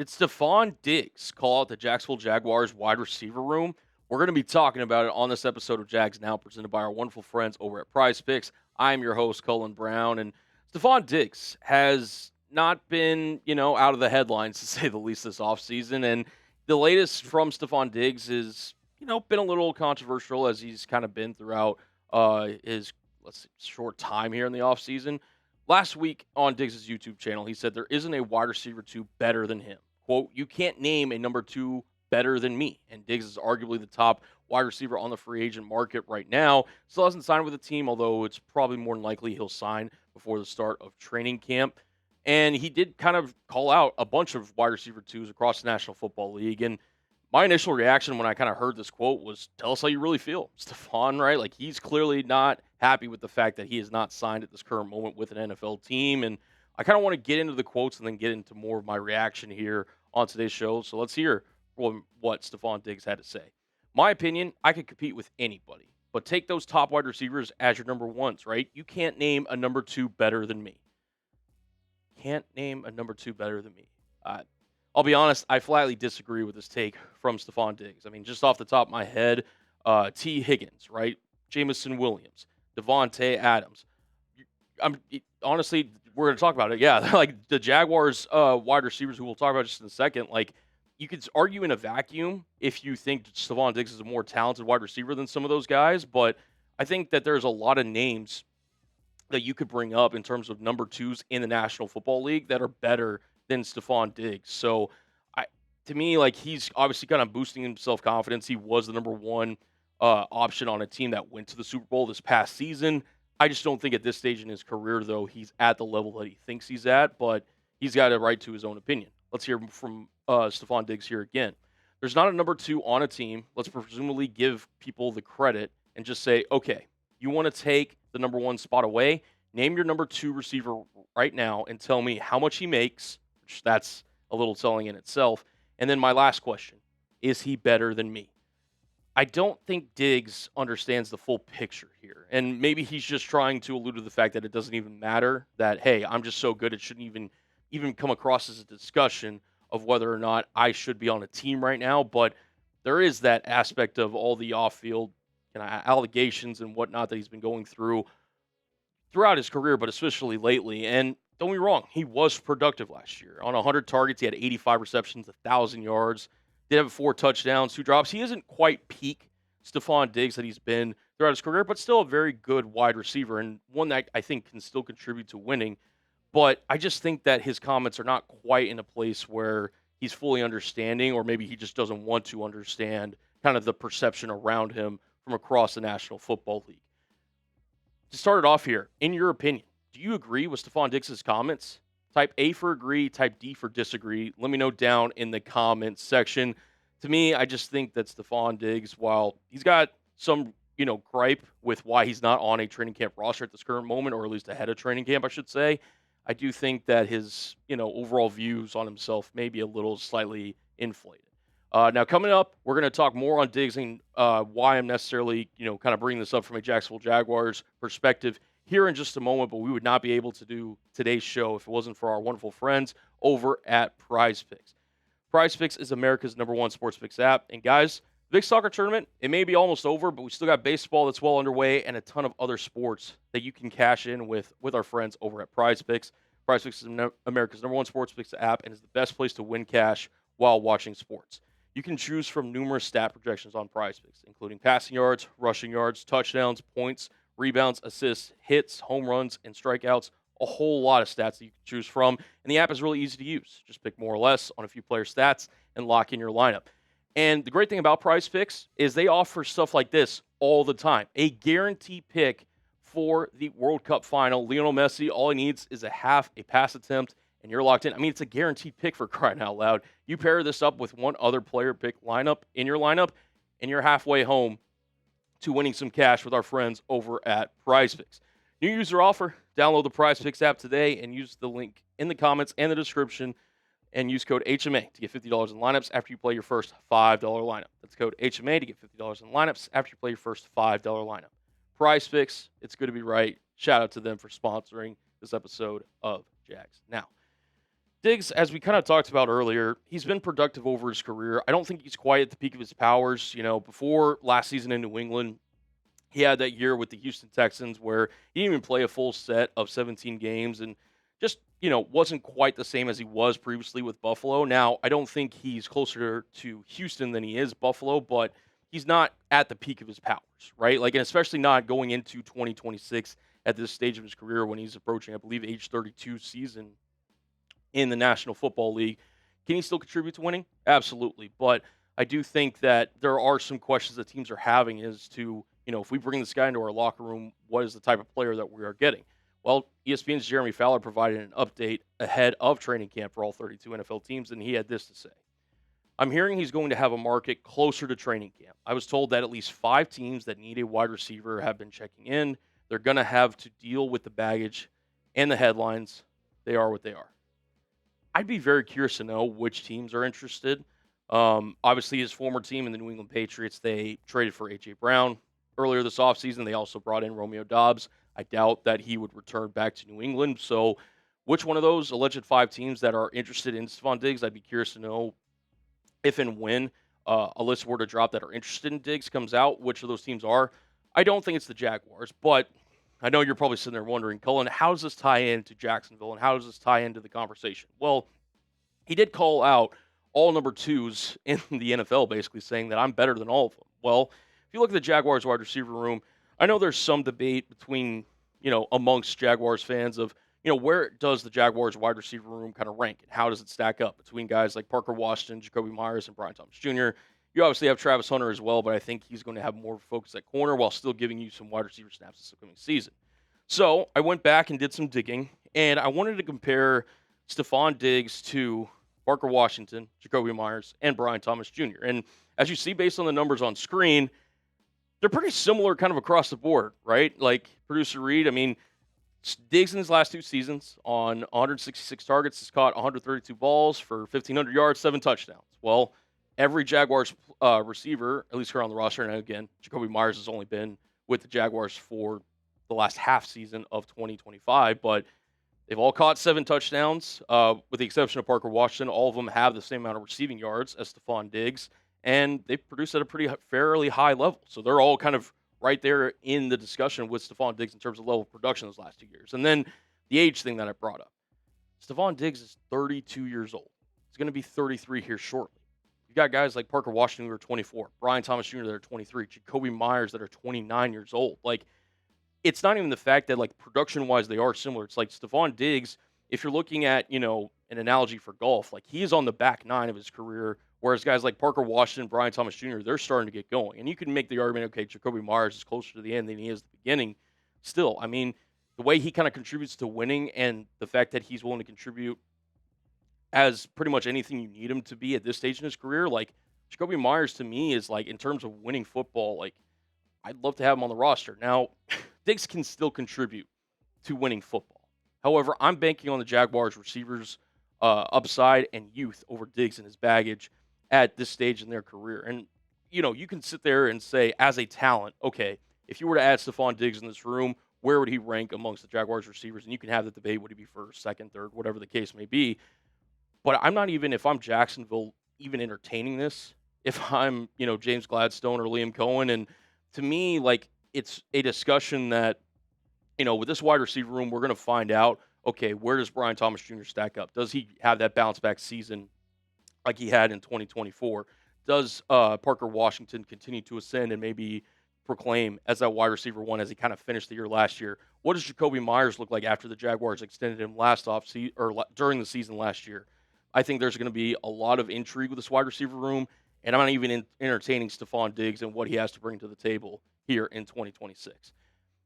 Did Stefon Diggs call out the Jacksonville Jaguars wide receiver room? We're going to be talking about it on this episode of Jags Now, presented by our wonderful friends over at Prize Picks. I'm your host, Cullen Brown, and Stefon Diggs has not been, out of the headlines to say the least this offseason. And the latest from Stefon Diggs is, been a little controversial as he's kind of been throughout his, short time here in the offseason. Last week on Diggs' YouTube channel, he said there isn't a wide receiver two better than him. Quote, you can't name a number two better than me. And Diggs is arguably the top wide receiver on the free agent market right now. Still hasn't signed with a team, although it's probably more than likely he'll sign before the start of training camp. And he did kind of call out a bunch of wide receiver twos across the National Football League. And my initial reaction when I kind of heard this quote was, tell us how you really feel. Stefon, right? Like, he's clearly not happy with the fact that he is not signed at this current moment with an NFL team. And I kind of want to get into the quotes and then get into more of my reaction here on today's show. So let's hear what Stefon Diggs had to say. My opinion, I could compete with anybody, but take those top wide receivers as your number ones, right? You can't name a number two better than me. Can't name a number two better than me. I'll be honest, I flatly disagree with this take from Stefon Diggs. I mean, just off the top of my head, T. Higgins, right? Jamison Williams, Devontae Adams. Honestly, we're going to talk about it. Yeah, like the Jaguars wide receivers, who we'll talk about just in a second. Like, you could argue in a vacuum if you think Stefon Diggs is a more talented wide receiver than some of those guys, but I think that there's a lot of names that you could bring up in terms of number twos in the National Football League that are better than Stefon Diggs. So, to me, like, he's obviously kind of boosting himself confidence. He was the number one option on a team that went to the Super Bowl this past season. I just don't think at this stage in his career, though, he's at the level that he thinks he's at, but he's got a right to his own opinion. Let's hear from Stefon Diggs here again. There's not a number two on a team. Let's presumably give people the credit and just say, okay, you want to take the number one spot away? Name your number two receiver right now and tell me how much he makes, which that's a little telling in itself. And then my last question, is he better than me? I don't think Diggs understands the full picture here. And maybe he's just trying to allude to the fact that it doesn't even matter, that, hey, I'm just so good it shouldn't even come across as a discussion of whether or not I should be on a team right now. But there is that aspect of all the off-field allegations and whatnot that he's been going throughout his career, but especially lately. And don't be wrong, he was productive last year. On 100 targets, he had 85 receptions, 1,000 yards. Did have 4 touchdowns, 2 drops. He isn't quite peak Stefon Diggs that he's been throughout his career, but still a very good wide receiver and one that I think can still contribute to winning. But I just think that his comments are not quite in a place where he's fully understanding, or maybe he just doesn't want to understand kind of the perception around him from across the National Football League. To start it off here, in your opinion, do you agree with Stefon Diggs' comments? Type A for agree, type D for disagree. Let me know down in the comments section. To me, I just think that Stefon Diggs, while he's got some, gripe with why he's not on a training camp roster at this current moment, or at least ahead of training camp, I should say, I do think that his, overall views on himself may be a little slightly inflated. Now, coming up, we're going to talk more on Diggs and why I'm necessarily, kind of bringing this up from a Jacksonville Jaguars perspective here in just a moment, but we would not be able to do today's show if it wasn't for our wonderful friends over at Prize Picks. Prize Picks is America's #1 sports picks app. And guys, the big soccer tournament, it may be almost over, but we still got baseball that's well underway and a ton of other sports that you can cash in with our friends over at Prize Picks. Prize Picks is America's #1 sports picks app and is the best place to win cash while watching sports. You can choose from numerous stat projections on Prize Picks, including passing yards, rushing yards, touchdowns, points, rebounds, assists, hits, home runs, and strikeouts. A whole lot of stats that you can choose from. And the app is really easy to use. Just pick more or less on a few player stats and lock in your lineup. And the great thing about Prize Picks is they offer stuff like this all the time. A guaranteed pick for the World Cup final. Lionel Messi, all he needs is a pass attempt, and you're locked in. I mean, it's a guaranteed pick, for crying out loud. You pair this up with one other player pick lineup in your lineup, and you're halfway home to winning some cash with our friends over at Prize Picks. New user offer. Download the Prize Picks app today and use the link in the comments and the description and use code HMA to get $50 in lineups after you play your first $5 lineup. That's code HMA to get $50 in lineups after you play your first $5 lineup. Prize Picks, it's good to be right. Shout out to them for sponsoring this episode of Jags Now. Diggs, as we kind of talked about earlier, he's been productive over his career. I don't think he's quite at the peak of his powers. Before last season in New England, he had that year with the Houston Texans where he didn't even play a full set of 17 games and just, wasn't quite the same as he was previously with Buffalo. Now, I don't think he's closer to Houston than he is Buffalo, but he's not at the peak of his powers, right? Like, and especially not going into 2026 at this stage of his career when he's approaching, I believe, age 32 season in the National Football League. Can he still contribute to winning? Absolutely. But I do think that there are some questions that teams are having as to, if we bring this guy into our locker room, what is the type of player that we are getting? Well, ESPN's Jeremy Fowler provided an update ahead of training camp for all 32 NFL teams, and he had this to say. I'm hearing he's going to have a market closer to training camp. I was told that at least 5 teams that need a wide receiver have been checking in. They're going to have to deal with the baggage and the headlines. They are what they are. I'd be very curious to know which teams are interested. Obviously, his former team in the New England Patriots, they traded for A.J. Brown earlier this offseason. They also brought in Romeo Doubs. I doubt that he would return back to New England. So which one of those alleged 5 teams that are interested in Stefon Diggs, I'd be curious to know if and when a list were to drop that are interested in Diggs comes out, which of those teams are. I don't think it's the Jaguars, but I know you're probably sitting there wondering, Cullen, how does this tie into Jacksonville and how does this tie into the conversation? Well, he did call out all number 2s in the NFL, basically saying that I'm better than all of them. Well, if you look at the Jaguars wide receiver room, I know there's some debate between, amongst Jaguars fans of, where does the Jaguars wide receiver room kind of rank and how does it stack up between guys like Parker Washington, Jakobi Meyers, and Brian Thomas Jr. You obviously have Travis Hunter as well, but I think he's going to have more focus at corner while still giving you some wide receiver snaps this upcoming season. So I went back and did some digging, and I wanted to compare Stefon Diggs to Parker Washington, Jakobi Meyers, and Brian Thomas Jr. And as you see based on the numbers on screen, they're pretty similar kind of across the board, right? Like producer Reed, Diggs in his last 2 seasons on 166 targets has caught 132 balls for 1,500 yards, 7 touchdowns. Well, every Jaguars receiver, at least here on the roster, and again, Jakobi Meyers has only been with the Jaguars for the last half season of 2025, but they've all caught 7 touchdowns, with the exception of Parker Washington. All of them have the same amount of receiving yards as Stefon Diggs, and they've produced at a fairly high level. So they're all kind of right there in the discussion with Stefon Diggs in terms of level of production those last 2 years. And then the age thing that I brought up. Stefon Diggs is 32 years old. He's going to be 33 here shortly. You've got guys like Parker Washington who are 24, Brian Thomas Jr. that are 23, Jakobi Meyers that are 29 years old. Like, it's not even the fact that, like, production-wise they are similar. It's like Stefon Diggs, if you're looking at, an analogy for golf, like, he is on the back 9 of his career, whereas guys like Parker Washington, Brian Thomas Jr., they're starting to get going. And you can make the argument, okay, Jakobi Meyers is closer to the end than he is the beginning. Still, the way he kind of contributes to winning and the fact that he's willing to contribute as pretty much anything you need him to be at this stage in his career, like, Jakobi Meyers to me is, like, in terms of winning football, like, I'd love to have him on the roster. Now, Diggs can still contribute to winning football. However, I'm banking on the Jaguars receivers' upside and youth over Diggs and his baggage at this stage in their career. And, you can sit there and say, as a talent, okay, if you were to add Stefon Diggs in this room, where would he rank amongst the Jaguars receivers? And you can have the debate, would he be first, second, third, whatever the case may be. But I'm not even, if I'm Jacksonville, even entertaining this, if I'm, James Gladstone or Liam Cohen. And to me, like, it's a discussion that, with this wide receiver room, we're going to find out, okay, where does Brian Thomas Jr. stack up? Does he have that bounce back season like he had in 2024? Does Parker Washington continue to ascend and maybe proclaim as that wide receiver 1 as he kind of finished the year last year? What does Jakobi Meyers look like after the Jaguars extended him during the season last year? I think there's going to be a lot of intrigue with this wide receiver room, and I'm not even entertaining Stefon Diggs and what he has to bring to the table here in 2026.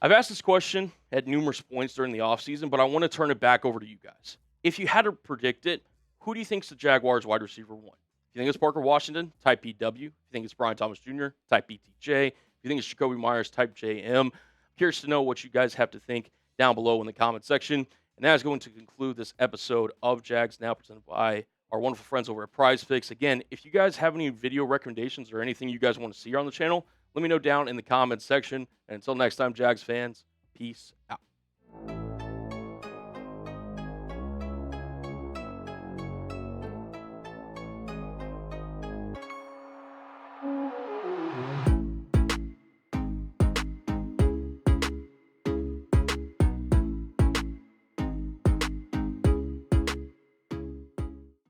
I've asked this question at numerous points during the offseason, but I want to turn it back over to you guys. If you had to predict it, who do you think is the Jaguars wide receiver 1? If you think it's Parker Washington, type BW. If you think it's Brian Thomas Jr., type BTJ. If you think it's Jakobi Meyers, type JM. I'm curious to know what you guys have to think down below in the comment section. And that is going to conclude this episode of Jags Now, presented by our wonderful friends over at Prize Picks. Again, if you guys have any video recommendations or anything you guys want to see on the channel, let me know down in the comments section. And until next time, Jags fans, peace out.